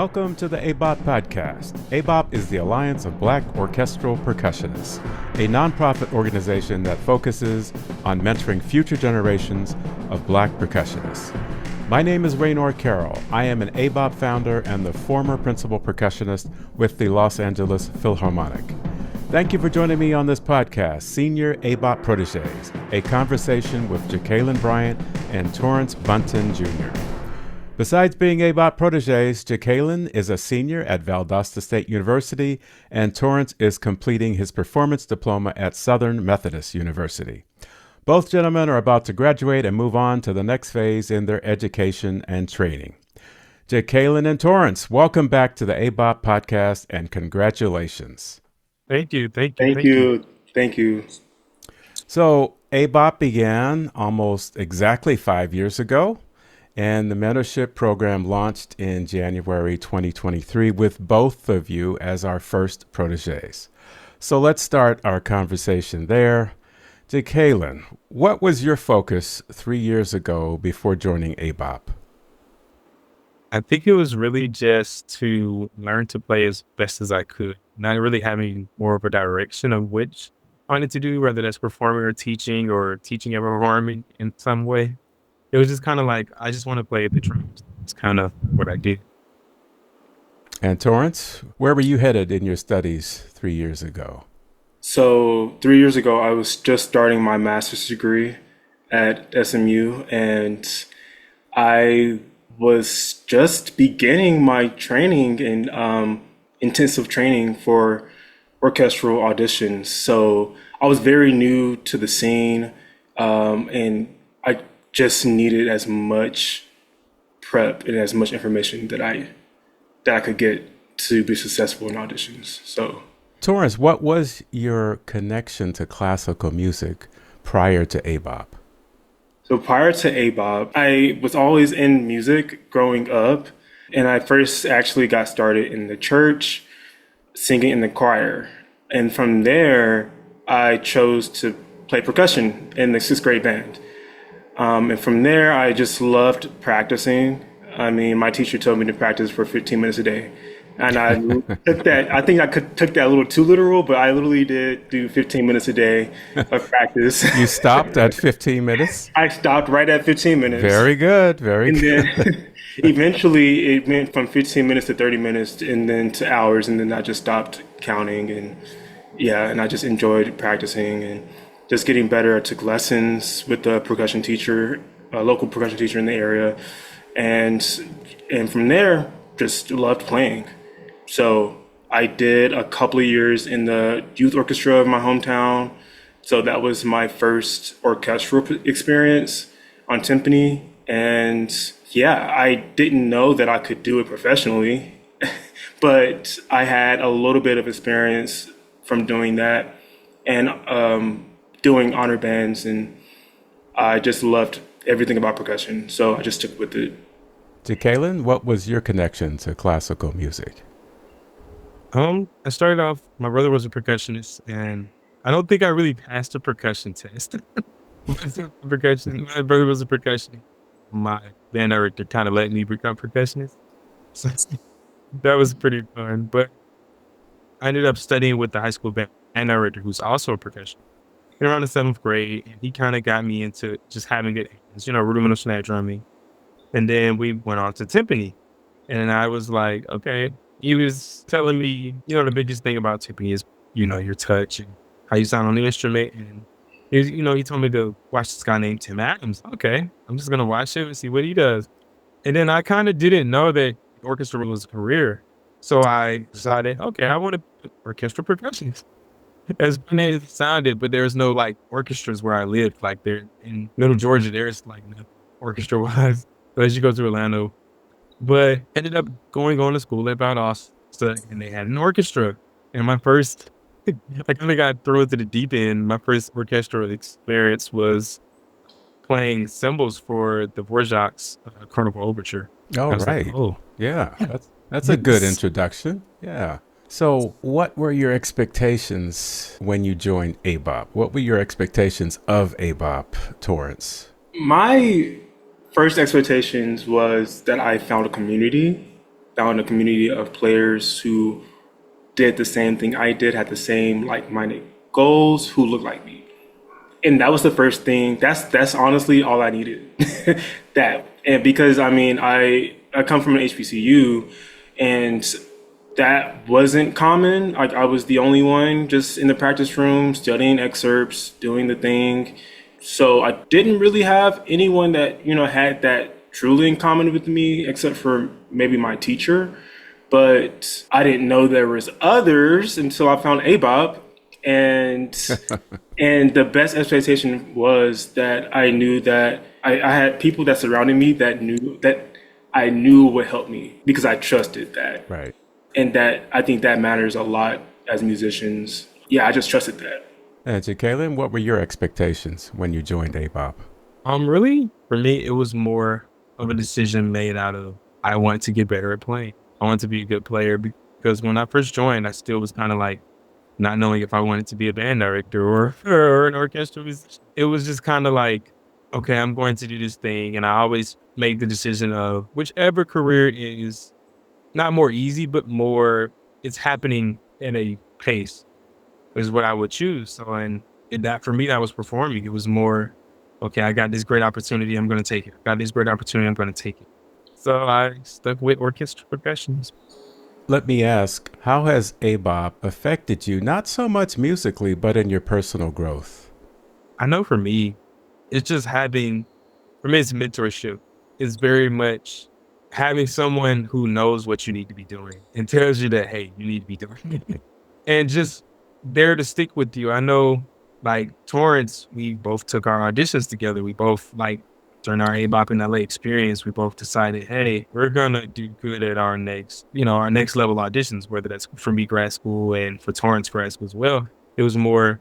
Welcome to the ABOP Podcast. ABOP is the Alliance of Black Orchestral Percussionists, a nonprofit organization that focuses on mentoring future generations of Black percussionists. My name is Raynor Carroll. I am an ABOP founder and the former principal percussionist with the Los Angeles Philharmonic. Thank you for joining me on this podcast, Senior ABOP Protégés, a conversation with Jakalin, Bryant, and Torrance Buntyn Jr. Besides being ABOP Protégés, Jakalin is a senior at Valdosta State University, and Torrance is completing his performance diploma at Southern Methodist University. Both gentlemen are about to graduate and move on to the next phase in their education and training. Jakalin and Torrance, welcome back to the ABOP Podcast, and congratulations. Thank you. Thank you. So ABOP began almost exactly 5 years ago, and the mentorship program launched in January 2023 with both of you as our first protégés. So let's start our conversation there. Jakalin, what was your focus 3 years ago before joining ABOP? I think it was really just to learn to play as best as I could, not really having more of a direction of which I wanted to do, whether that's performing or teaching and performing in some way. It was just kind of like, I just want to play the drums. It's kind of what I did. And Torrance, where were you headed in your studies 3 years ago? So 3 years ago, I was just starting my master's degree at SMU, and I was just beginning my training and intensive training for orchestral auditions. So I was very new to the scene, and I just needed as much prep and as much information that I could get to be successful in auditions. So, Torrance, what was your connection to classical music prior to ABOP? So prior to ABOP, I was always in music growing up, and I first actually got started in the church, singing in the choir. And from there, I chose to play percussion in the sixth grade band. And from there, I just loved practicing. I mean, my teacher told me to practice for 15 minutes a day. And I took that, I think I took that a little too literal, but I literally did do 15 minutes a day of practice. You stopped at 15 minutes? I stopped right at 15 minutes. Very good, very good. Then eventually it went from 15 minutes to 30 minutes and then to hours. And then I just stopped counting. And I just enjoyed practicing and just getting better. I took lessons with a percussion teacher, a local percussion teacher in the area. And from there, just loved playing. So I did a couple of years in the youth orchestra of my hometown. So that was my first orchestral experience on timpani. And yeah, I didn't know that I could do it professionally, but I had a little bit of experience from doing that and doing honor bands. And I just loved everything about percussion. So I just took with it. Jakalin, what was your connection to classical music? I started off, my brother was a percussionist, and I don't think I really passed a percussion test. My brother was a percussionist. My band director kind of let me become percussionist. So that was pretty fun. But I ended up studying with the high school band director, who's also a percussionist. And around the 7th grade, and he kind of got me into just having good hands, rudimental snare drumming. And then we went on to timpani. And I was like, okay. He was telling me, the biggest thing about timpani is, your touch and how you sound on the instrument. And, he told me to watch this guy named Tim Adams. Okay, I'm just going to watch him and see what he does. And then I kind of didn't know that orchestra was a career. So I decided, okay, I want to be orchestral percussionist. As funny as it sounded, but there's no orchestras where I lived. Like there in Middle Georgia, there's nothing orchestra-wise. So as you go to Orlando, but ended up going on to school at Valdosta, and they had an orchestra. And my first, I kind of got thrown to the deep end. My first orchestral experience was playing cymbals for the Dvorak's Carnival Overture. Oh, right. Yeah, that's a good introduction. Yeah. So what were your expectations when you joined ABOP? What were your expectations of ABOP, Torrance? My first expectations was that I found a community found a community of players who did the same thing I did, had the same like-minded goals, who looked like me. And that was the first thing. That's honestly all I needed. That, and because I mean, I come from an HBCU, and that wasn't common. Like, I was the only one just in the practice room studying excerpts, doing the thing. So I didn't really have anyone that, had that truly in common with me, except for maybe my teacher. But I didn't know there was others until I found ABOP. And and the best expectation was that I knew that I had people that surrounded me that I knew would help me, because I trusted that. Right. And that, I think that matters a lot as musicians. Yeah, I just trusted that. And Jakalin, what were your expectations when you joined ABOP? Really, for me, it was more of a decision made out of, I want to get better at playing. I want to be a good player, because when I first joined, I still was kind of like not knowing if I wanted to be a band director or an orchestral musician. It was just kind of like, okay, I'm going to do this thing. And I always make the decision of whichever career is not more easy, but more, it's happening at a pace, is what I would choose. So, and that for me, that was performing. It was more, okay, I got this great opportunity, I'm going to take it. Got this great opportunity, I'm going to take it. So I stuck with orchestral percussions. Let me ask, how has ABOP affected you, not so much musically, but in your personal growth? I know for me, it's just it's mentorship. It's very much having someone who knows what you need to be doing and tells you that, hey, you need to be doing it. And just there to stick with you. I know, like Torrance, we both took our auditions together. We both, like, during our ABOP in LA experience, we both decided, hey, we're gonna do good at our next level auditions, whether that's for me grad school and for Torrance grad school as well. It was more,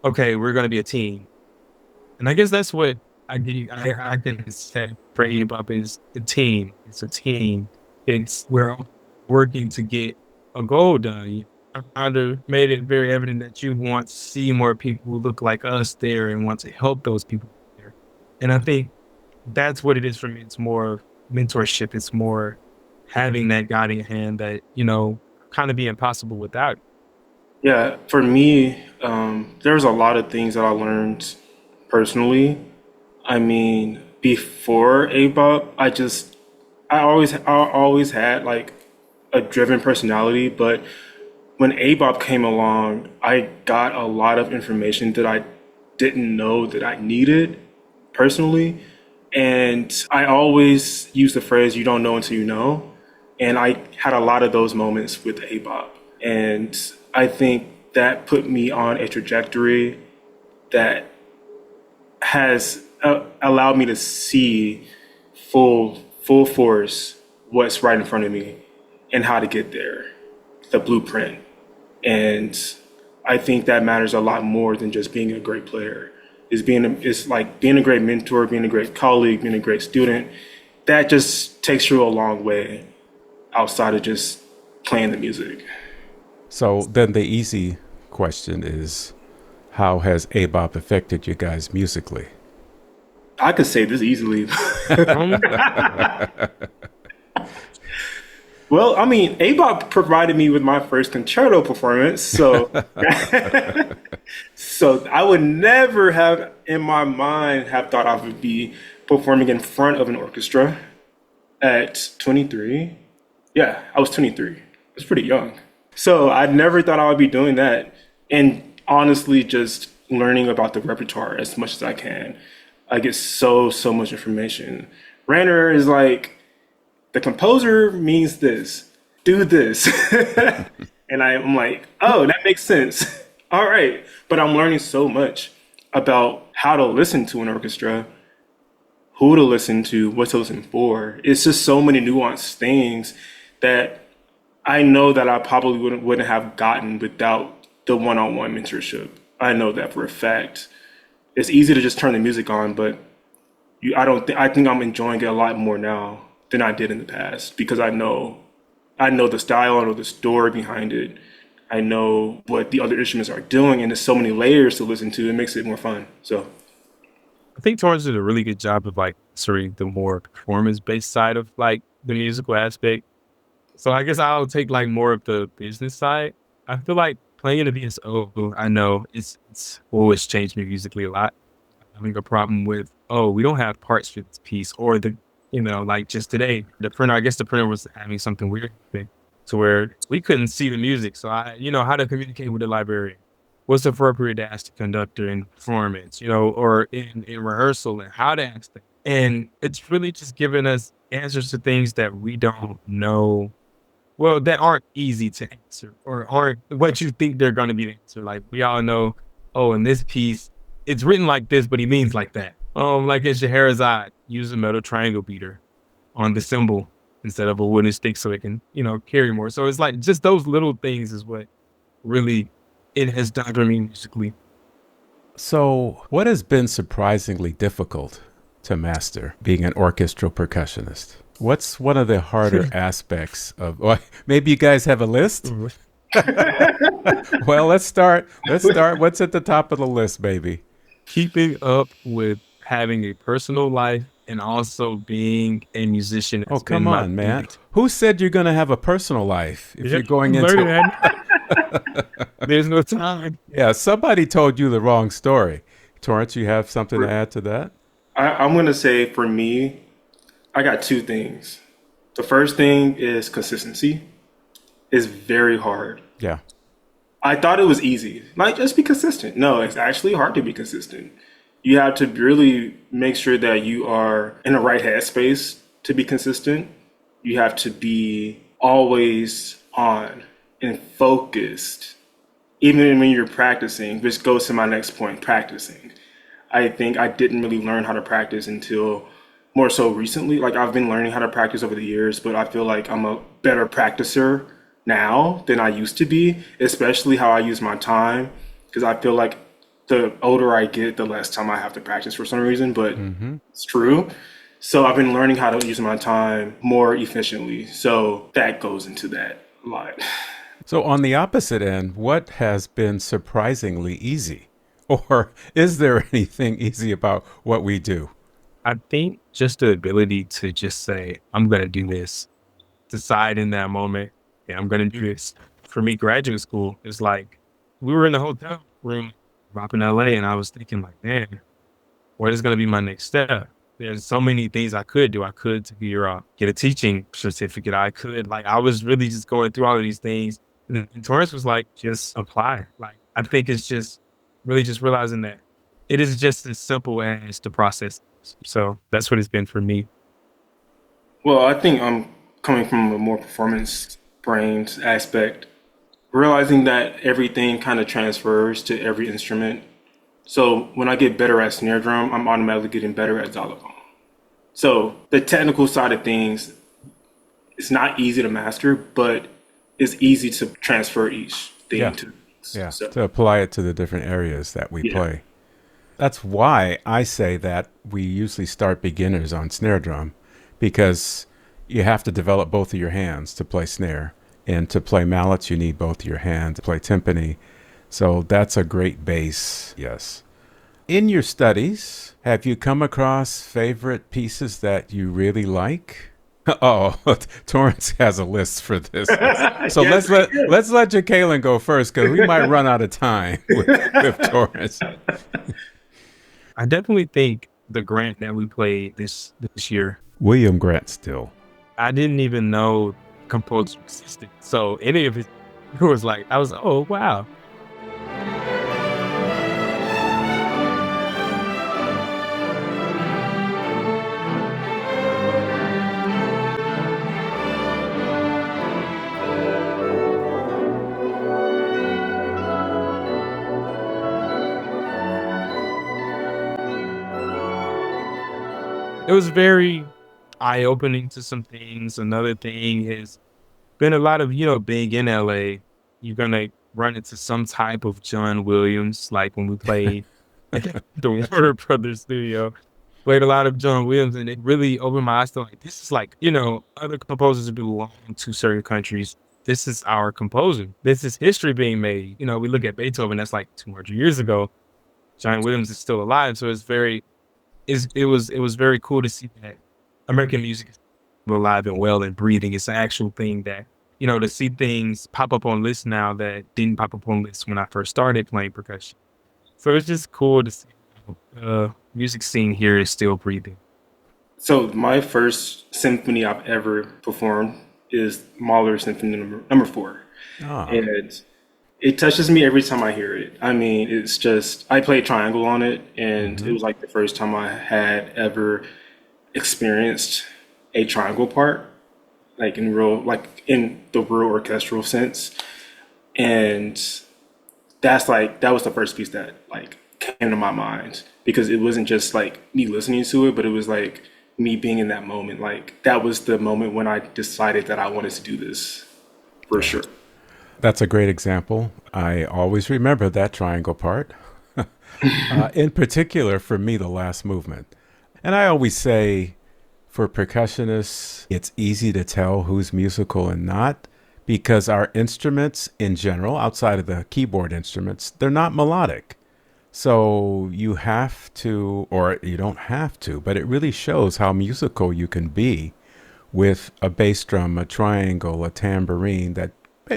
okay, we're gonna be a team. And I guess that's what I can say for ABOP is a team. It's a team. We're working to get a goal done. I kind of made it very evident that you want to see more people who look like us there and want to help those people there. And I think that's what it is for me. It's more mentorship. It's more having that guiding hand that, kind of be impossible without. Yeah, for me, there's a lot of things that I learned personally. I mean, before ABOP, I always had like a driven personality, but when ABOP came along, I got a lot of information that I didn't know that I needed personally. And I always use the phrase, you don't know until you know. And I had a lot of those moments with ABOP. And I think that put me on a trajectory that has allowed me to see full force what's right in front of me and how to get there, the blueprint. And I think that matters a lot more than just being a great player. It's like being a great mentor, being a great colleague, being a great student. That just takes you a long way outside of just playing the music. So then the easy question is, how has ABOP affected you guys musically? I could say this easily. Well, I mean, ABOP provided me with my first concerto performance, so so I would never have in my mind have thought I would be performing in front of an orchestra at 23. Yeah, I was 23. I was pretty young. So I never thought I would be doing that. And honestly, just learning about the repertoire as much as I can. I get so much information. Raynor is like, the composer means this, do this. And I'm like, oh, that makes sense. All right. But I'm learning so much about how to listen to an orchestra, who to listen to, what to listen for. It's just so many nuanced things that I know that I probably wouldn't have gotten without the one-on-one mentorship. I know that for a fact. It's easy to just turn the music on, but I think I'm enjoying it a lot more now than I did in the past, because I know the style, I know the story behind it. I know what the other instruments are doing, and there's so many layers to listen to. It makes it more fun. So I think Torrance did a really good job of like serving the more performance-based side of like the musical aspect. So I guess I'll take like more of the business side. I feel like playing the VSO, I know it's always changed me musically a lot. Having a problem with, oh, we don't have parts for this piece, or like just today, the printer, I guess the printer was having something weird to where we couldn't see the music. So how to communicate with the librarian. What's appropriate to ask the conductor in performance, or in rehearsal, and how to ask them. And it's really just giving us answers to things that we don't know. Well, that aren't easy to answer or aren't what you think they're going to be the answer. Like we all know, oh, in this piece, it's written like this, but he means like that. Like in Scheherazade, use a metal triangle beater on the cymbal instead of a wooden stick so it can, carry more. So it's like just those little things is what really it has done for me musically. So, what has been surprisingly difficult to master being an orchestral percussionist? What's one of the harder aspects of, well, maybe you guys have a list? Well, let's start. What's at the top of the list, baby? Keeping up with having a personal life and also being a musician. Oh, come on, man. Who said you're going to have a personal life if you're going into that? There's no time. Yeah, somebody told you the wrong story. Torrance, you have something to add to that? I'm going to say for me, I got two things. The first thing is consistency. It's very hard. Yeah. I thought it was easy. Like, just be consistent. No, it's actually hard to be consistent. You have to really make sure that you are in the right headspace to be consistent. You have to be always on and focused, even when you're practicing, which goes to my next point, practicing. I think I didn't really learn how to practice until more so recently. Like, I've been learning how to practice over the years, but I feel like I'm a better practicer now than I used to be, especially how I use my time, because I feel like the older I get, the less time I have to practice for some reason, but It's true. So I've been learning how to use my time more efficiently. So that goes into that a lot. So on the opposite end, what has been surprisingly easy? Or is there anything easy about what we do? I think just the ability to just say, I'm going to do this, decide in that moment, yeah, I'm going to do this. For me, graduate school is like, we were in the hotel room up in LA, and I was thinking like, man, what is going to be my next step? There's so many things I could do. I could get a teaching certificate. I was really just going through all of these things. And Torrance was like, just apply. Like, I think it's just really just realizing that it is just as simple as the process. So that's what it's been for me. Well, I think I'm coming from a more performance brains aspect, realizing that everything kind of transfers to every instrument. So when I get better at snare drum, I'm automatically getting better at xylophone. So the technical side of things, it's not easy to master, but it's easy to transfer each thing to. Yeah, so, to apply it to the different areas that we play. That's why I say that we usually start beginners on snare drum, because you have to develop both of your hands to play snare. And to play mallets, you need both your hands. To play timpani. So that's a great base, yes. In your studies, have you come across favorite pieces that you really like? Oh, Torrance has a list for this. So let's let Jakalin go first, because we might run out of time with Torrance. I definitely think the Grant that we played this year. William Grant still. I didn't even know composer existed. So any of it was like, I was, oh, wow. It was very eye-opening to some things. Another thing has been a lot of, being in LA, you're going to run into some type of John Williams, like when we played at the Warner Brothers studio, played a lot of John Williams, and it really opened my eyes to like, this is like, other composers belong to certain countries. This is our composer. This is history being made. We look at Beethoven, that's like 200 years ago. John Williams is still alive. So it was very cool to see that American music alive and well and breathing. It's an actual thing that, to see things pop up on lists now that didn't pop up on lists when I first started playing percussion. So it's just cool to see music scene here is still breathing. So my first symphony I've ever performed is Mahler Symphony number 4. Ah, And it touches me every time I hear it. I mean, it's just, I played triangle on it, and it was like the first time I had ever experienced a triangle part, like in the real orchestral sense. And that was the first piece that like came to my mind, because it wasn't just like me listening to it, but it was like me being in that moment. Like that was the moment when I decided that I wanted to do this for sure. that's a great example. I always remember that triangle part. In particular, for me, the last movement. And I always say, for percussionists, it's easy to tell who's musical and not, because our instruments in general, outside of the keyboard instruments, they're not melodic. So you have to, or you don't have to, but it really shows how musical you can be with a bass drum, a triangle, a tambourine that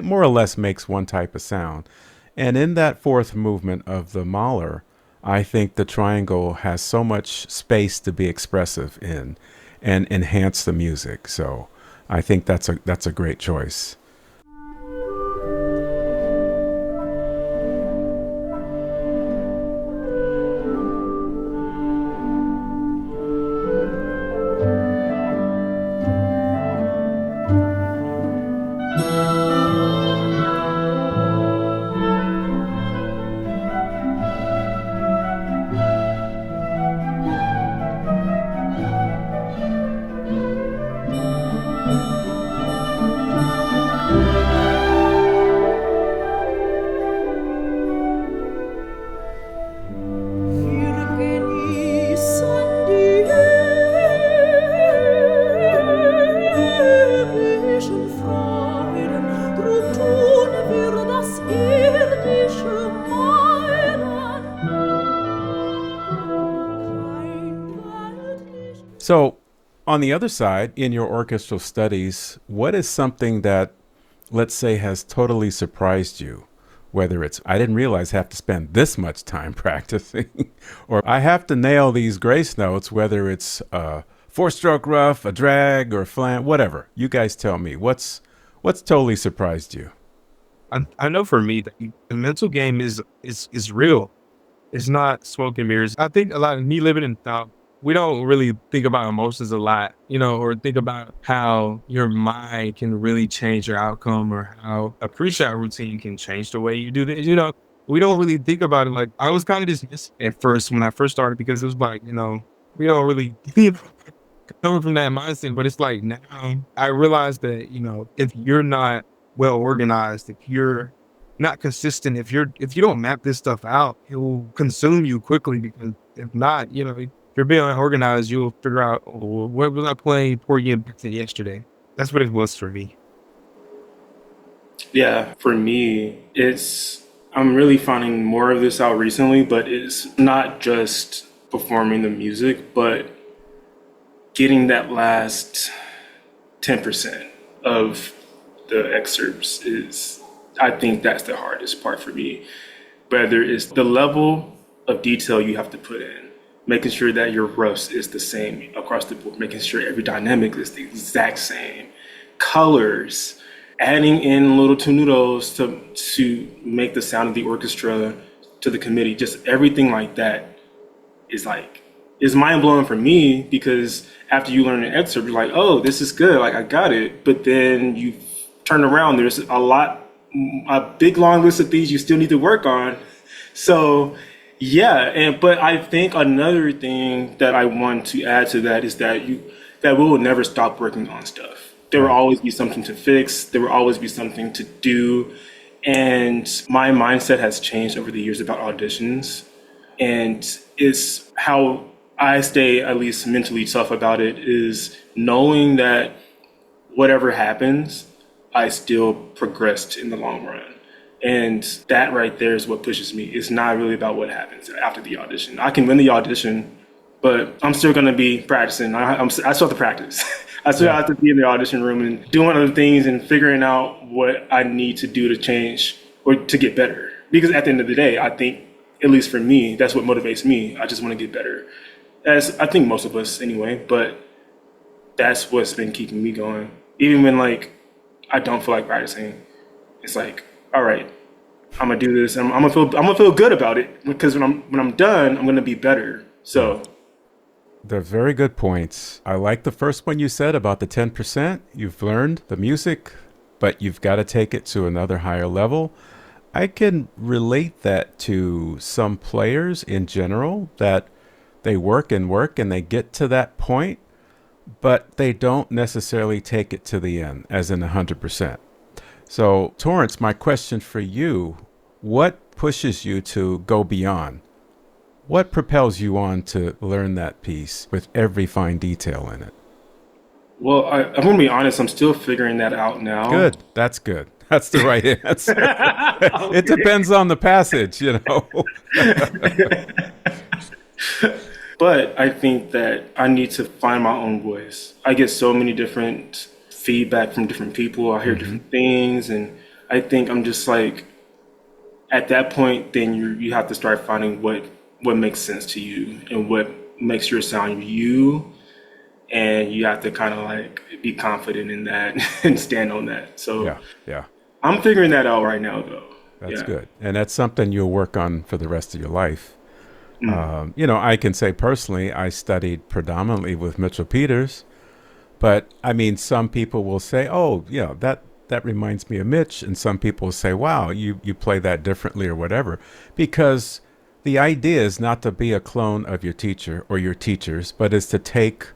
more or less makes one type of sound. And in that fourth movement of the Mahler, I think the triangle has so much space to be expressive in and enhance the music. So I think that's a great choice. So, on the other side, in your orchestral studies, what is something that, let's say, has totally surprised you? Whether it's, I didn't realize I have to spend this much time practicing, or I have to nail these grace notes, whether it's a four-stroke rough, a drag, or flam, whatever. You guys tell me, what's totally surprised you? I know for me, the mental game is real. It's not smoke and mirrors. I think a lot of me living in the South, we don't really think about emotions a lot, or think about how your mind can really change your outcome, or how a pre-shot routine can change the way you do this. We don't really think about it. Like, I was kind of dismissive at first when I first started, because it was like, we don't really coming from that mindset. But it's like now I realize that, if you're not well organized, if you're not consistent, if you don't map this stuff out, it will consume you quickly. Because if not, if you're being unorganized, you'll figure out, oh, what was I playing 4 years yesterday? That's what it was for me. Yeah, for me, I'm really finding more of this out recently, but it's not just performing the music, but getting that last 10% of the excerpts I think that's the hardest part for me. Whether it's the level of detail you have to put in, making sure that your roughs is the same across the board, making sure every dynamic is the exact same, colors, adding in little tenutos to make the sound of the orchestra to the committee, just everything like that is mind blowing for me, because after you learn an excerpt, you're like, oh, this is good, like I got it. But then you turn around, there's a big long list of things you still need to work on. So yeah, but I think another thing that I want to add to that is that we will never stop working on stuff. There will always be something to fix. There will always be something to do. And my mindset has changed over the years about auditions. And it's how I stay at least mentally tough about it, is knowing that whatever happens, I still progressed in the long run. And that right there is what pushes me. It's not really about what happens after the audition. I can win the audition, but I'm still going to be practicing. I still have to practice. I still Yeah. have to be in the audition room and doing other things and figuring out what I need to do to change or to get better. Because at the end of the day, I think, at least for me, that's what motivates me. I just want to get better. As I think most of us anyway, but that's what's been keeping me going. Even when like I don't feel like practicing, it's like, all right, I'm gonna do this. I'm gonna feel good about it because when I'm done, I'm gonna be better. So They're very good points. I like the first one you said about the 10%. You've learned the music, but you've got to take it to another higher level. I can relate that to some players in general, that they work and work and they get to that point, but they don't necessarily take it to the end, as in 100%. So, Torrance, my question for you, what pushes you to go beyond? What propels you on to learn that piece with every fine detail in it? well, I'm gonna be honest. I'm still figuring that out now. Good. That's good. That's the right answer. It depends on the passage, you know. But I think that I need to find my own voice. I get so many different feedback from different people. I hear different things, and I think I'm just like, at that point, then you have to start finding what makes sense to you and what makes your sound you, and you have to kind of like be confident in that and stand on that. So Yeah, yeah. I'm figuring that out right now, though. That's Yeah. good. And that's something you'll work on for the rest of your life. You know, I can say personally, I studied predominantly with Mitchell Peters, but I mean, some people will say, oh, you know, that reminds me of Mitch. And some people will say, wow, you play that differently or whatever. Because the idea is not to be a clone of your teacher or your teachers, but is to take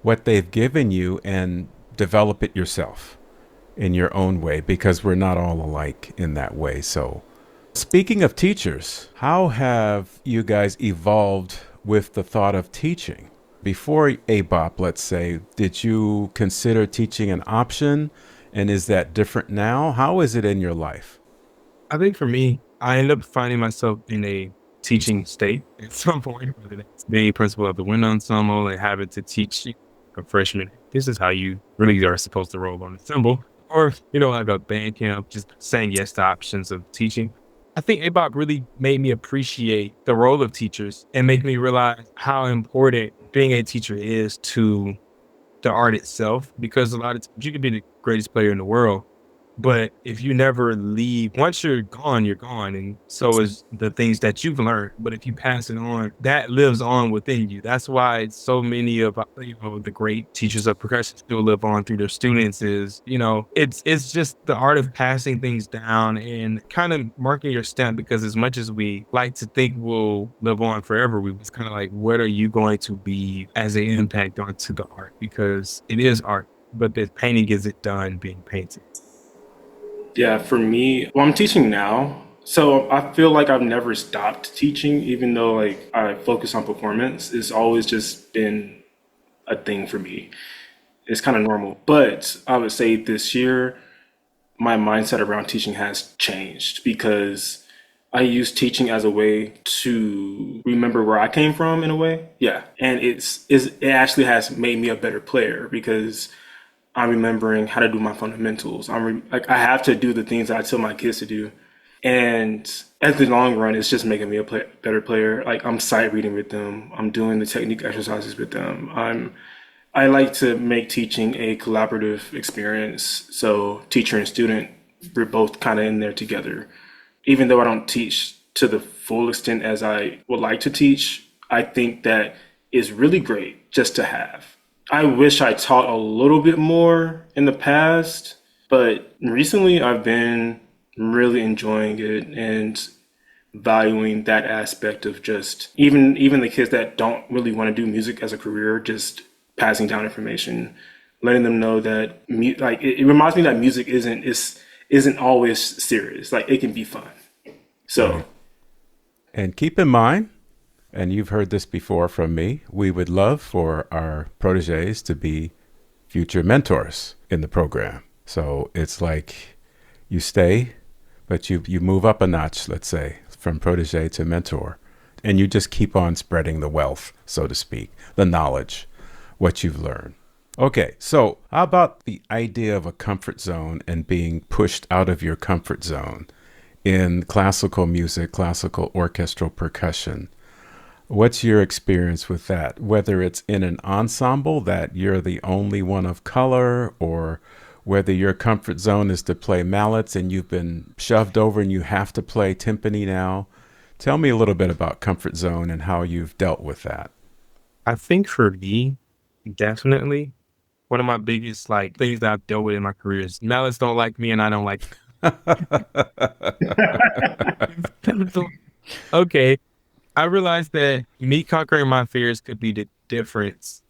what they've given you and develop it yourself in your own way, because we're not all alike in that way. So speaking of teachers, how have you guys evolved with the thought of teaching? Before ABOP, let's say, did you consider teaching an option? And is that different now? How is it in your life? I think for me, I ended up finding myself in a teaching state at some point, whether that's being principal of the wind ensemble and having to teach a freshman, this is how you really are supposed to roll on the cymbal. Or, like a band camp, just saying yes to options of teaching. I think ABOP really made me appreciate the role of teachers and make me realize how important being a teacher is to the art itself, because a lot of times you can be the greatest player in the world, but if you never leave, once you're gone, and so is the things that you've learned. But if you pass it on, that lives on within you. That's why so many of the great teachers of percussion still live on through their students. Is it's just the art of passing things down and kind of marking your stamp. Because as much as we like to think we'll live on forever, we was kind of like, what are you going to be as an impact onto the art? Because it is art, but the painting isn't done being painted. Yeah, for me, well, I'm teaching now. So I feel like I've never stopped teaching, even though like I focus on performance. It's always just been a thing for me. It's kind of normal. But I would say this year, my mindset around teaching has changed because I use teaching as a way to remember where I came from in a way. Yeah. And it actually has made me a better player because I'm remembering how to do my fundamentals. I have to do the things that I tell my kids to do. And at the long run, it's just making me a better player. Like I'm sight reading with them. I'm doing the technique exercises with them. I like to make teaching a collaborative experience. So teacher and student, we're both kind of in there together. Even though I don't teach to the full extent as I would like to teach, I think that is really great just to have. I wish I taught a little bit more in the past, but recently I've been really enjoying it and valuing that aspect of just even the kids that don't really want to do music as a career, just passing down information, letting them know that it reminds me that music isn't always serious. Like it can be fun. So, and keep in mind, and you've heard this before from me, we would love for our protégés to be future mentors in the program. So it's like you stay, but you move up a notch, let's say, from protégé to mentor, and you just keep on spreading the wealth, so to speak, the knowledge, what you've learned. Okay, so how about the idea of a comfort zone and being pushed out of your comfort zone in classical music, classical orchestral percussion? What's your experience with that? Whether it's in an ensemble that you're the only one of color, or whether your comfort zone is to play mallets and you've been shoved over and you have to play timpani now. Tell me a little bit about comfort zone and how you've dealt with that. I think for me, definitely one of my biggest like things that I've dealt with in my career is malice don't like me and I don't like them. Okay. I realized that me conquering my fears could be the difference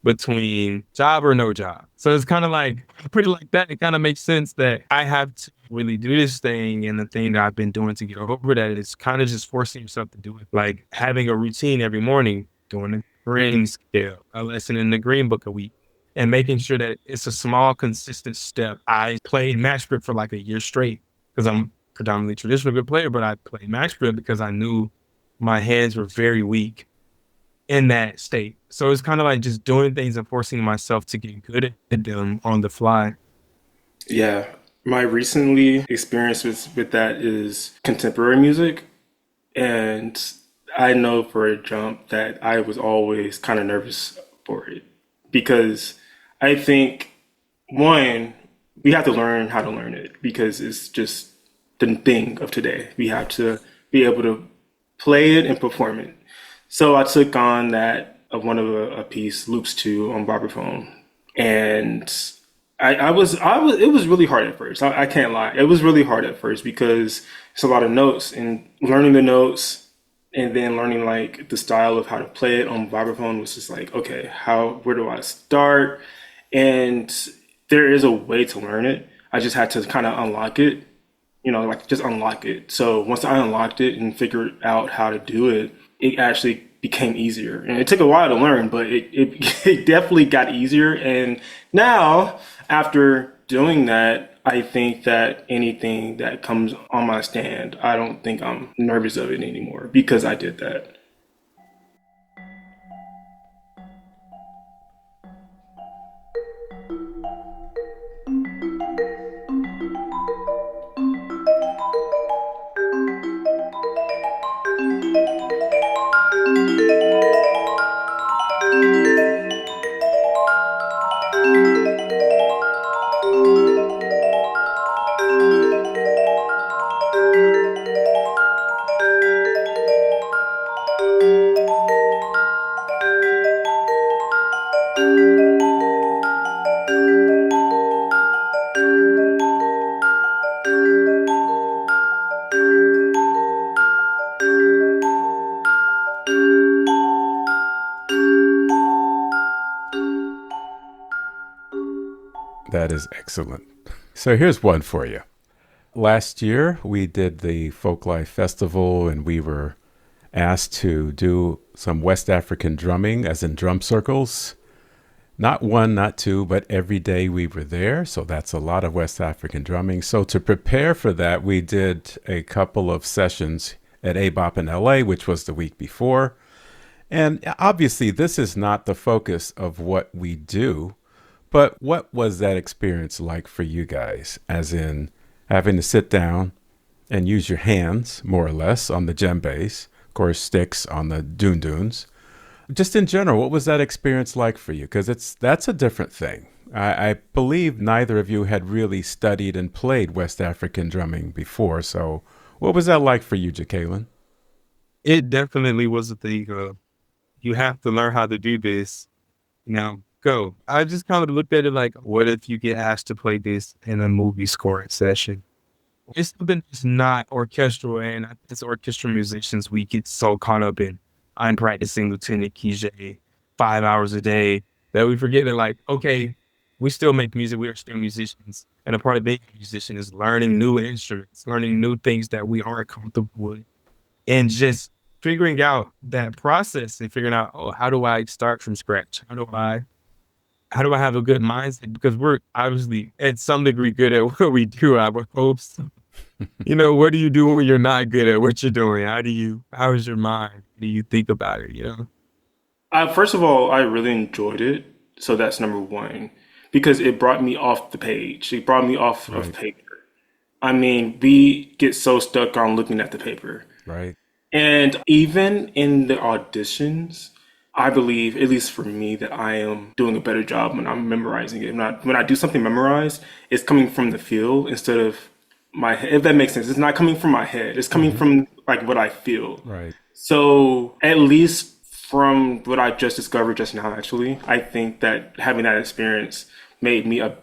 between job or no job. So it's kind of like pretty like that. It kind of makes sense that I have to really do this thing, and the thing that I've been doing to get over that is kind of just forcing yourself to do it. Like having a routine every morning, doing a green scale, a lesson in the green book a week, and making sure that it's a small, consistent step. I played match grip for like a year straight because I'm predominantly traditional good player, but I played match grip because I knew my hands were very weak in that state. So it's kind of like just doing things and forcing myself to get good at them on the fly. Yeah. My recently experience with that is contemporary music. And I know for a jump that I was always kind of nervous for it because I think, one, we have to learn how to learn it because it's just the thing of today. We have to be able to play it and perform it. So I took on that of one of a piece, Loops 2 on vibraphone. And it was really hard at first. I can't lie. It was really hard at first because it's a lot of notes and learning the notes and then learning like the style of how to play it on vibraphone was just like, okay, where do I start? And there is a way to learn it. I just had to kind of unlock it, like just unlock it. So once I unlocked it and figured out how to do it, it actually became easier. And it took a while to learn, but it definitely got easier. And now, after doing that, I think that anything that comes on my stand, I don't think I'm nervous of it anymore because I did that. That is excellent. So here's one for you. Last year, we did the Folklife Festival, and we were asked to do some West African drumming, as in drum circles. Not one, not two, but every day we were there. So that's a lot of West African drumming. So to prepare for that, we did a couple of sessions at ABOP in LA, which was the week before. And obviously, this is not the focus of what we do. But what was that experience like for you guys, as in having to sit down and use your hands, more or less, on the djembes, of course, sticks on the dunes? Just in general, what was that experience like for you? Because that's a different thing. I believe neither of you had really studied and played West African drumming before. So what was that like for you, Jakalin? It definitely was a thing of you have to learn how to do this. Now go. I just kind of looked at it like, what if you get asked to play this in a movie scoring session? It's something that's not orchestral, and as orchestral musicians, we get so caught up in I'm practicing Lieutenant Kijé 5 hours a day that we forget that, like, okay, we still make music, we are still musicians. And a part of being a musician is learning new instruments, learning new things that we aren't comfortable with, and just figuring out that process and figuring out, oh, how do I start from scratch? How do I have a good mindset? Because we're obviously at some degree good at what we do, I would hope so. What do you do when you're not good at what you're doing? How is your mind? How do you think about it, First of all, I really enjoyed it. So that's number one, because it brought me off the page. It brought me off of Right. paper. I mean, we get so stuck on looking at the paper. Right. And even in the auditions, I believe, at least for me, that I am doing a better job when I'm memorizing it. When I do something memorized, it's coming from the feel instead of my head, if that makes sense. It's not coming from my head. It's coming from like what I feel. Right. So at least from what I just discovered just now, actually, I think that having that experience made me a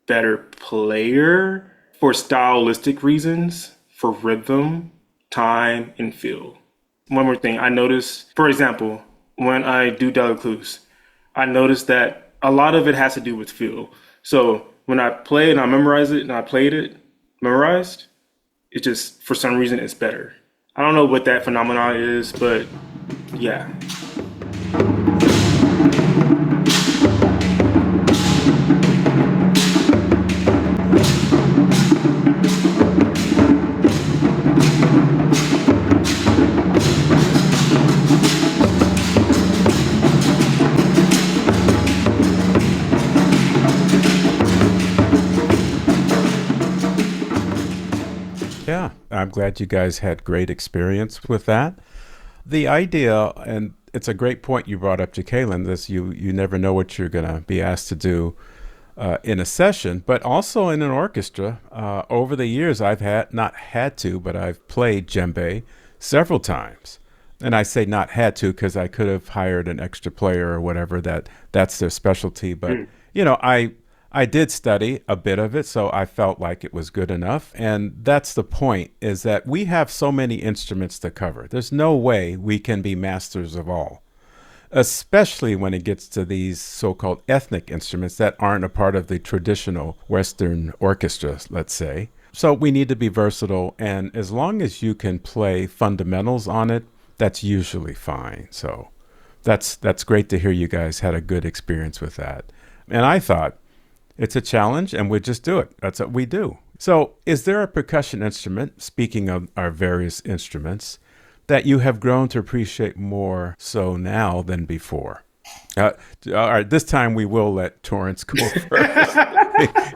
better player for stylistic reasons, for rhythm, time, and feel. One more thing I noticed, for example, when I do Delacluse, I noticed that a lot of it has to do with feel. So when I play and I memorize it and I played it, memorized, it just, for some reason, it's better. I don't know what that phenomenon is, but yeah. Yeah, I'm glad you guys had great experience with that. The idea, and it's a great point you brought up, Jakalin, this you never know what you're going to be asked to do in a session, but also in an orchestra. Over the years, I've not had to, but I've played djembe several times. And I say not had to because I could have hired an extra player or whatever, that's their specialty. But, I did study a bit of it, so I felt like it was good enough. And that's the point, is that we have so many instruments to cover. There's no way we can be masters of all, especially when it gets to these so-called ethnic instruments that aren't a part of the traditional Western orchestra, let's say. So we need to be versatile, and as long as you can play fundamentals on it, that's usually fine. So that's great to hear you guys had a good experience with that. And I thought, it's a challenge, and we just do it. That's what we do. So is there a percussion instrument, speaking of our various instruments, that you have grown to appreciate more so now than before? All right, this time we will let Torrance go first.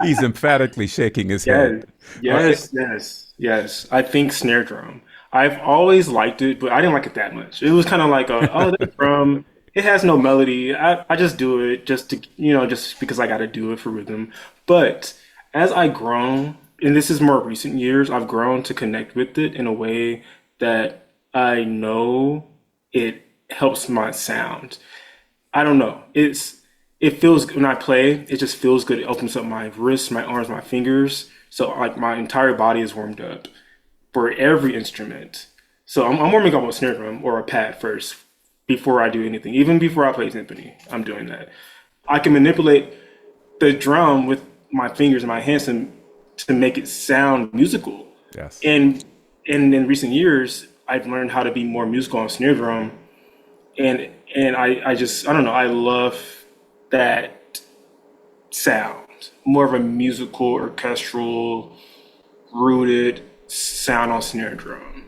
He's emphatically shaking his head. Yes. I think snare drum. I've always liked it, but I didn't like it that much. It was kind of like that drum. It has no melody. I just do it just to, just because I got to do it for rhythm. But as I grown, and this is more recent years, I've grown to connect with it in a way that I know it helps my sound. I don't know. It feels, when I play, it just feels good. It opens up my wrists, my arms, my fingers. So like my entire body is warmed up for every instrument. So I'm warming up with snare drum or a pad first before I do anything. Even before I play symphony, I'm doing that. I can manipulate the drum with my fingers and my hands to make it sound musical. Yes. And in recent years, I've learned how to be more musical on snare drum. And I just, I don't know, I love that sound. More of a musical, orchestral, rooted sound on snare drum.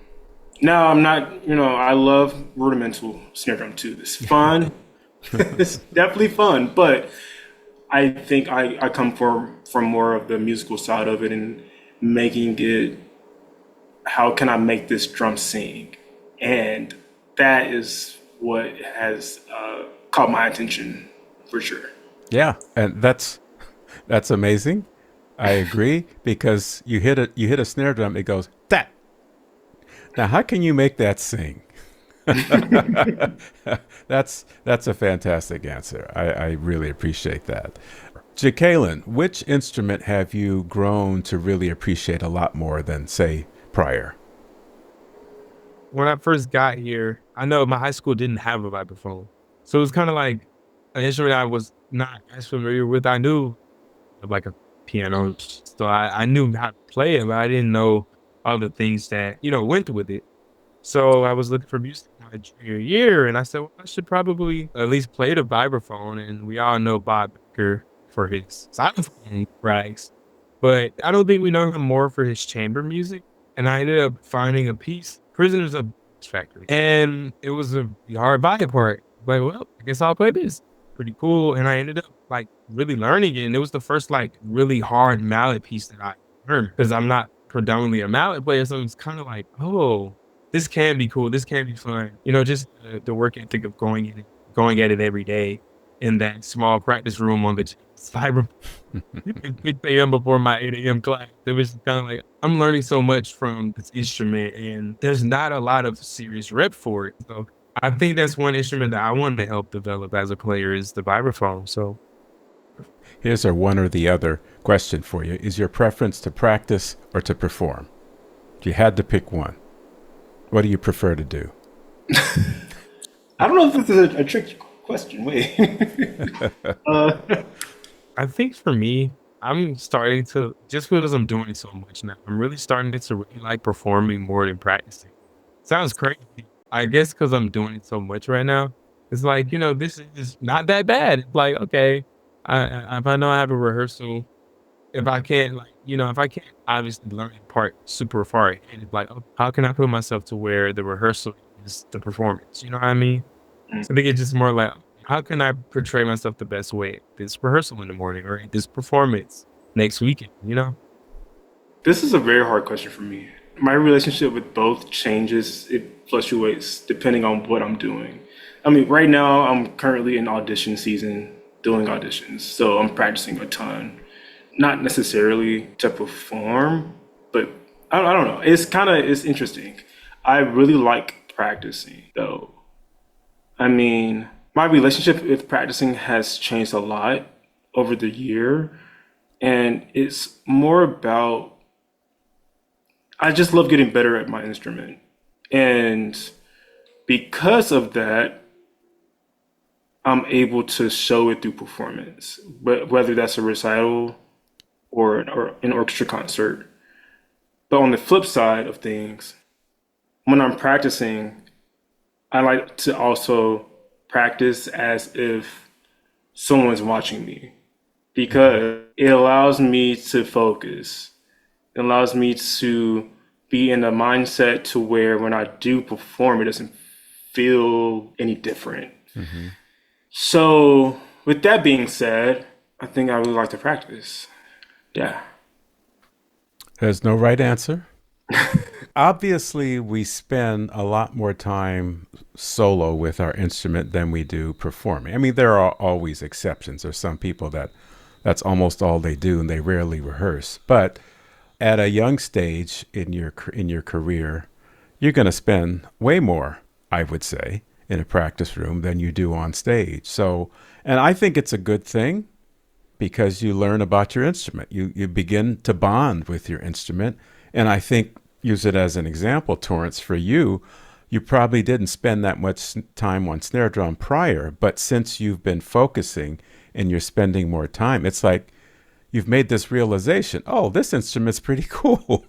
No, I'm not, I love rudimental snare drum too. It's fun. It's definitely fun, but I think I come from more of the musical side of it and making it, how can I make this drum sing? And that is what has caught my attention for sure. Yeah, and that's amazing. I agree, because you hit a snare drum, it goes that. Now, how can you make that sing? That's a fantastic answer. I really appreciate that. Jakalin, which instrument have you grown to really appreciate a lot more than, say, prior? When I first got here, I know my high school didn't have a vibraphone. So it was kind of like an instrument I was not as familiar with. I knew like a piano, so I knew how to play it, but I didn't know all the things that, went with it. So I was looking for music my junior year, and I said, well, I should probably at least play the vibraphone. And we all know Bob Baker for his xylophone rags, but I don't think we know him more for his chamber music. And I ended up finding a piece, Prisoners of Factory, and it was a hard vibe part. Like, well, I guess I'll play this. pretty cool. And I ended up like really learning it. And it was the first like really hard mallet piece that I learned, because I'm not predominantly a mallet player. So it's kind of like, oh, this can be cool. This can be fun. Just the work ethic of going at it every day in that small practice room on the cyber 6 a.m. before my 8 a.m. class. It was kind of like, I'm learning so much from this instrument, and there's not a lot of serious rep for it. So I think that's one instrument that I want to help develop as a player is the vibraphone. So Here's our one or the other question for you. Is your preference to practice or to perform? If you had to pick one, what do you prefer to do? I don't know if this is a tricky question. Wait. I think for me, I'm starting to, just because I'm doing it so much now, I'm really starting to really like performing more than practicing. Sounds crazy. I guess because I'm doing it so much right now, it's like, this is not that bad. It's like, okay, if I know I have a rehearsal, if I can't if I can't obviously learn a part super far ahead, it's like, oh, how can I put myself to where the rehearsal is the performance? You know what I mean? So I think it's just more like, how can I portray myself the best way at this rehearsal in the morning or at this performance next weekend, This is a very hard question for me. My relationship with both changes, it fluctuates depending on what I'm doing. I mean, right now I'm currently in audition season doing auditions, so I'm practicing a ton. Not necessarily to perform, but I don't know. It's interesting. I really like practicing though. I mean, my relationship with practicing has changed a lot over the year, and it's more about I just love getting better at my instrument. And because of that, I'm able to show it through performance, whether that's a recital or an orchestra concert. But on the flip side of things, when I'm practicing, I like to also practice as if someone's watching me because it allows me to focus. It allows me to be in a mindset to where when I do perform, it doesn't feel any different. So with that being said, I think I really like to practice. Yeah. There's no right answer. Obviously, we spend a lot more time solo with our instrument than we do performing. I mean, there are always exceptions. There's some people that's almost all they do and they rarely rehearse. But at a young stage in your career, you're going to spend way more, I would say, in a practice room than you do on stage. So, and I think it's a good thing because you learn about your instrument. You begin to bond with your instrument. And I think, use it as an example, Torrance, for you, you probably didn't spend that much time on snare drum prior, but since you've been focusing and you're spending more time, it's like you've made this realization, oh, this instrument's pretty cool.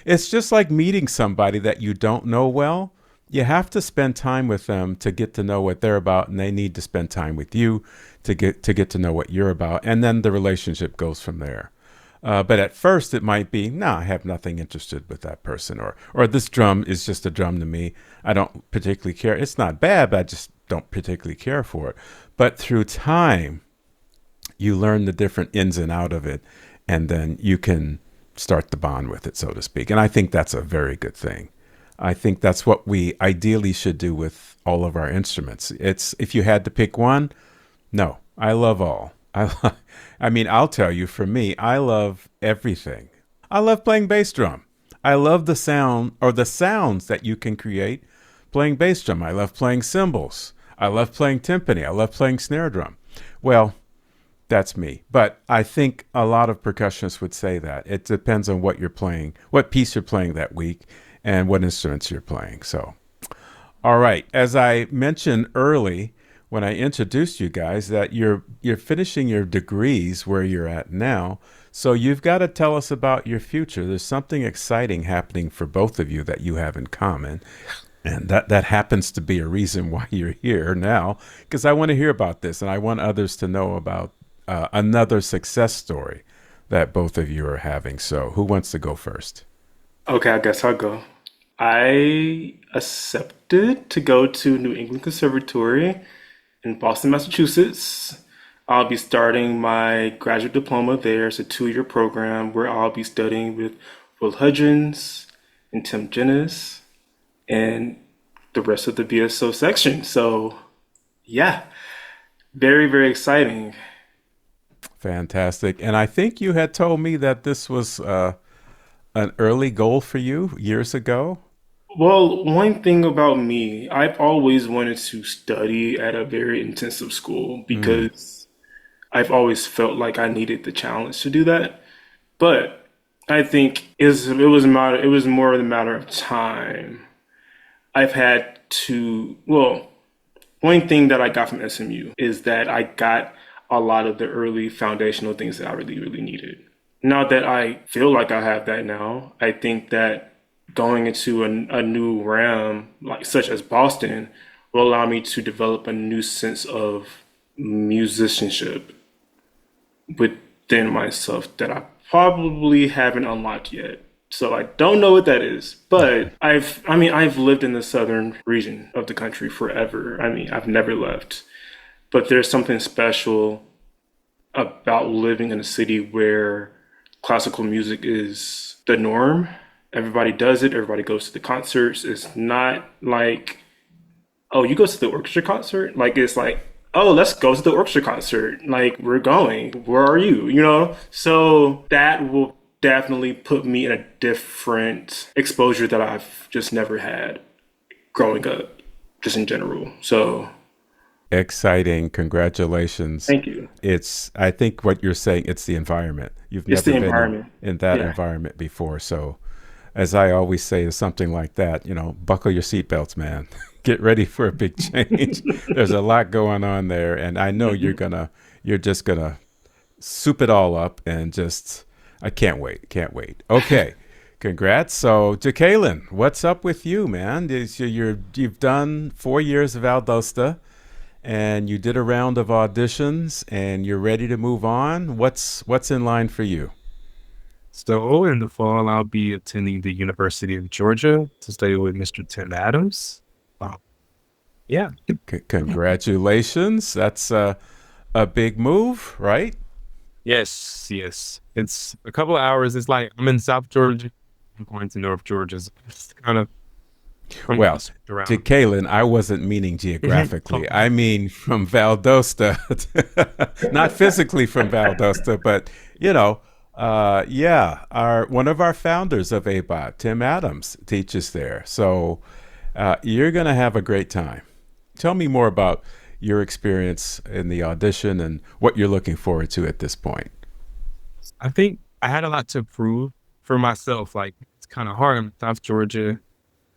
It's just like meeting somebody that you don't know well. You have to spend time with them to get to know what they're about, and they need to spend time with you to get to know what you're about, and then the relationship goes from there. But at first, it might be, no, I have nothing interested with that person, or this drum is just a drum to me. I don't particularly care. It's not bad, but I just don't particularly care for it. But through time, you learn the different ins and out of it, and then you can start to bond with it, so to speak. And I think that's a very good thing. I think that's what we ideally should do with all of our instruments. It's if you had to pick one, no, I love all. I mean, I'll tell you, for me, I love everything. I love playing bass drum. I love the sound or the sounds that you can create playing bass drum. I love playing cymbals. I love playing timpani. I love playing snare drum. Well, that's me. But I think a lot of percussionists would say that. It depends on what you're playing, what piece you're playing that week, and what instruments you're playing. So, all right. As I mentioned early when I introduced you guys, that you're finishing your degrees where you're at now. So you've got to tell us about your future. There's something exciting happening for both of you that you have in common. And that happens to be a reason why you're here now, because I want to hear about this, and I want others to know about another success story that both of you are having. So who wants to go first? Okay, I guess I'll go. I accepted to go to New England Conservatory in Boston, Massachusetts. I'll be starting my graduate diploma there. It's a 2-year program where I'll be studying with Will Hudgens and Tim Jennis and the rest of the BSO section. So, yeah, very, very exciting. Fantastic. And I think you had told me that this was an early goal for you years ago. Well, one thing about me, I've always wanted to study at a very intensive school Mm, because I've always felt like I needed the challenge to do that. But I think it was more of a matter of time. I've had to, well, one thing that I got from SMU is that I got a lot of the early foundational things that I really, really needed. Now that I feel like I have that now, I think that going into a new realm, like such as Boston, will allow me to develop a new sense of musicianship within myself that I probably haven't unlocked yet. So I don't know what that is, but I've lived in the southern region of the country forever. I mean, I've never left, but there's something special about living in a city where classical music is the norm. Everybody does it, everybody goes to the concerts. It's not like, oh, you go to the orchestra concert? Like, it's like, oh, let's go to the orchestra concert. Like, we're going. Where are you? You know? So that will definitely put me in a different exposure that I've just never had growing up, just in general. So exciting. Congratulations. thank you. I think what you're saying, it's the environment. You've It's the never been environment. in that Yeah. environment before. So, as I always say to something like that, buckle your seatbelts, man. Get ready for a big change. There's a lot going on there. And I know you're just gonna soup it all up and just, I can't wait. Can't wait. Okay. Congrats. So, Jakalin, what's up with you, man? You've done 4 years of Valdosta and you did a round of auditions and you're ready to move on. What's in line for you? So in the fall, I'll be attending the University of Georgia to study with Mr. Tim Adams. Wow. Yeah. Congratulations. That's a big move, right? Yes, yes. It's a couple of hours. It's like I'm in South Georgia. I'm going to North Georgia. So it's kind of Well, to around. Kaylin, I wasn't meaning geographically. I mean from Valdosta, not physically from Valdosta, but yeah, our one of our founders of ABOP, Tim Adams, teaches there. So you're going to have a great time. Tell me more about your experience in the audition and what you're looking forward to at this point. I think I had a lot to prove for myself. Like it's kind of hard in South Georgia,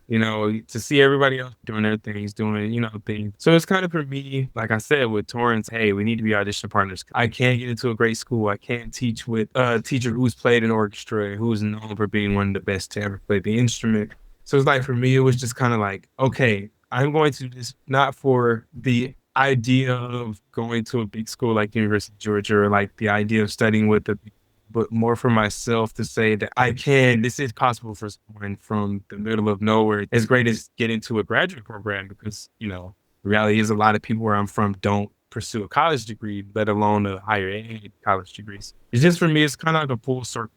to see everybody else doing their things, doing, things. So it's kind of for me, like I said, with Torrance, hey, we need to be audition partners. I can't get into a great school. I can't teach with a teacher who's played an orchestra and who's known for being one of the best to ever play the instrument. So it's like, for me, it was just kind of like, okay, I'm going to just not for the idea of going to a big school like University of Georgia or like the idea of studying with the but more for myself to say that this is possible for someone from the middle of nowhere, as great as get into a graduate program, because, the reality is a lot of people where I'm from don't pursue a college degree, let alone a higher ed college degrees. It's just, for me, it's kind of like a full circle.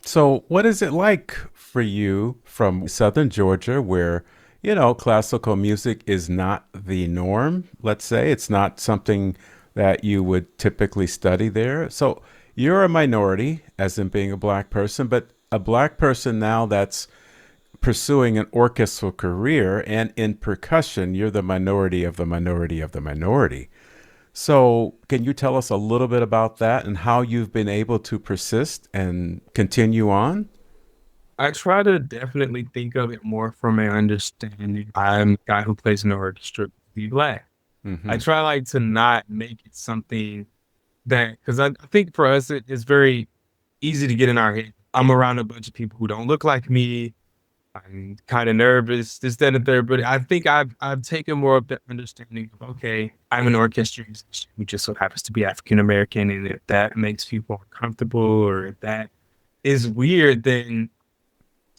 So, what is it like for you from Southern Georgia, where, classical music is not the norm? Let's say it's not something that you would typically study there. So, you're a minority, as in being a black person, but a black person now that's pursuing an orchestral career and in percussion, you're the minority of the minority of the minority. So, can you tell us a little bit about that and how you've been able to persist and continue on? I try to definitely think of it more from an understanding. I'm a guy who plays in the orchestra, be black. I Hmm. try like to not make it something because I think for us, it's very easy to get in our head. I'm around a bunch of people who don't look like me. I'm kind of nervous, this, that, and the third. But I think I've taken more of the understanding of, okay, I'm an orchestra musician who just so happens to be African American, and if that makes people uncomfortable or if that is weird, then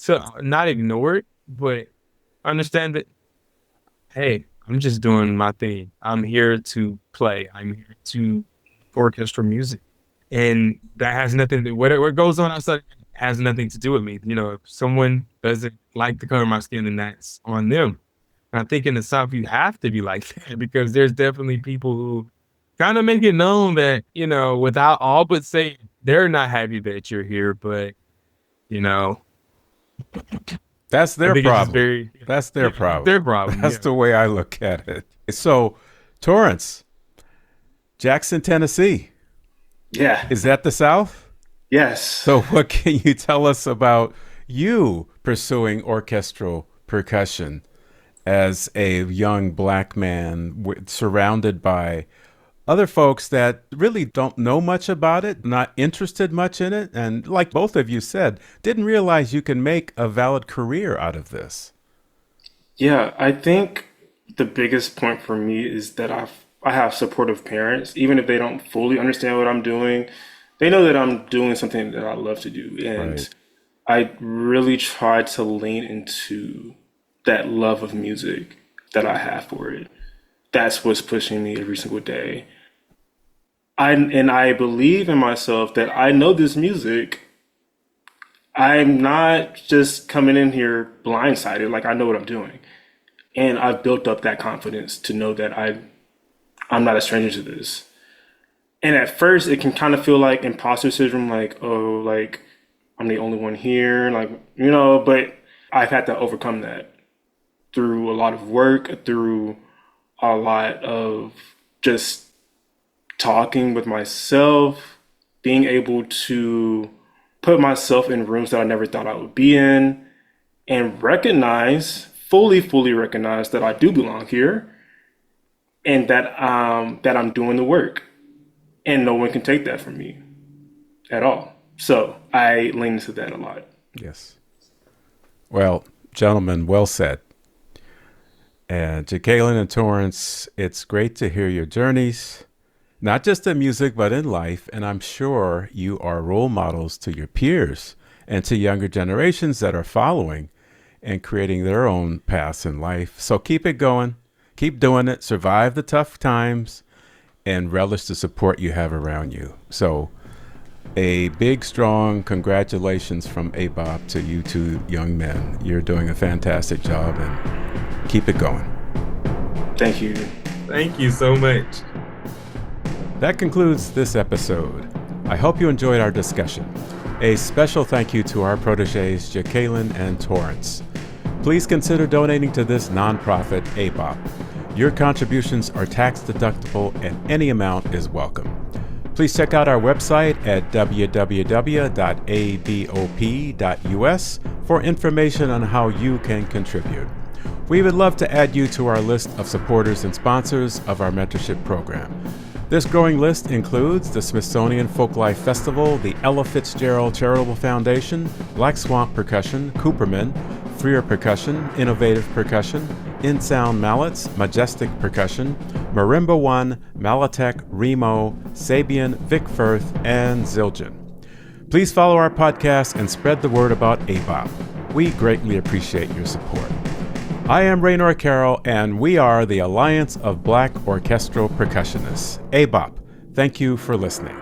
to not ignore it, but understand that, hey, I'm just doing my thing. I'm here to play. I'm here to orchestral music. And that has nothing to, whatever goes on outside has nothing to do with me. You know, if someone doesn't like the color of my skin, then that's on them. And I think in the South, you have to be like that because there's definitely people who kind of make it known that, you know, without all but saying they're not happy that you're here, but, you know, That's their problem. That's their problem. Their problem. That's the way I look at it. So, Torrance, Jackson, Tennessee. Yeah. Is that the South? Yes. So what can you tell us about you pursuing orchestral percussion as a young Black man surrounded by other folks that really don't know much about it, not interested much in it, and like both of you said, didn't realize you can make a valid career out of this? Yeah, I think the biggest point for me is that I have supportive parents, even if they don't fully understand what I'm doing. They know that I'm doing something that I love to do, and Right. I really try to lean into that love of music that I have for it. That's what's pushing me every single day. I believe in myself that I know this music. I'm not just coming in here blindsided, like I know what I'm doing. And I've built up that confidence to know that I'm not a stranger to this. And at first it can kind of feel like imposter syndrome, like, oh, like I'm the only one here, like, you know, but I've had to overcome that through a lot of work, through a lot of just talking with myself, being able to put myself in rooms that I never thought I would be in, and recognize, fully recognize that I do belong here, and that I'm doing the work, and no one can take that from me at all. So I lean into that a lot. Yes. Well, gentlemen, well said. And Jakalin and Torrance, it's great to hear your journeys, not just in music, but in life. And I'm sure you are role models to your peers and to younger generations that are following and creating their own paths in life. So keep it going, keep doing it, survive the tough times, and relish the support you have around you. So a big, strong congratulations from ABOP to you two young men. You're doing a fantastic job, and keep it going. Thank you. Thank you so much. That concludes this episode. I hope you enjoyed our discussion. A special thank you to our protégés, Jakalin and Torrance. Please consider donating to this nonprofit, ABOP. Your contributions are tax deductible and any amount is welcome. Please check out our website at www.abop.us for information on how you can contribute. We would love to add you to our list of supporters and sponsors of our mentorship program. This growing list includes the Smithsonian Folklife Festival, the Ella Fitzgerald Charitable Foundation, Black Swamp Percussion, Cooperman, Freer Percussion, Innovative Percussion, In Sound Mallets, Majestic Percussion, Marimba One, Malatech, Remo, Sabian, Vic Firth, and Zildjian. Please follow our podcast and spread the word about ABOP. We greatly appreciate your support. I am Raynor Carroll, and we are the Alliance of Black Orchestral Percussionists, ABOP. Thank you for listening.